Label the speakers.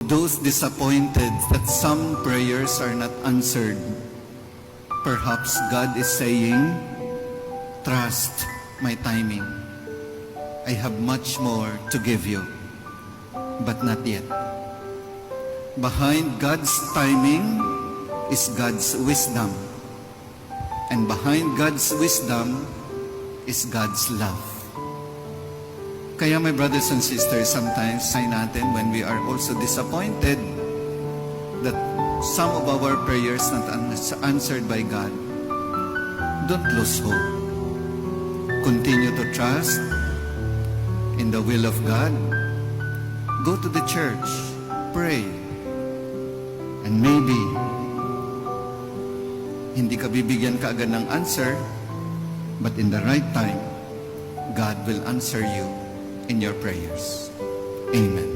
Speaker 1: those disappointed that some prayers are not answered, perhaps God is saying, trust my timing. I have much more to give you, but not yet. Behind God's timing is God's wisdom. And behind God's wisdom is God's love. Kaya my brothers and sisters, sometimes say natin when we are also disappointed that some of our prayers not answered by God, don't lose hope. Continue to trust in the will of God. Go to the church, pray, and maybe hindi ka bibigyan kaagad ng answer, but in the right time, God will answer you in your prayers. Amen.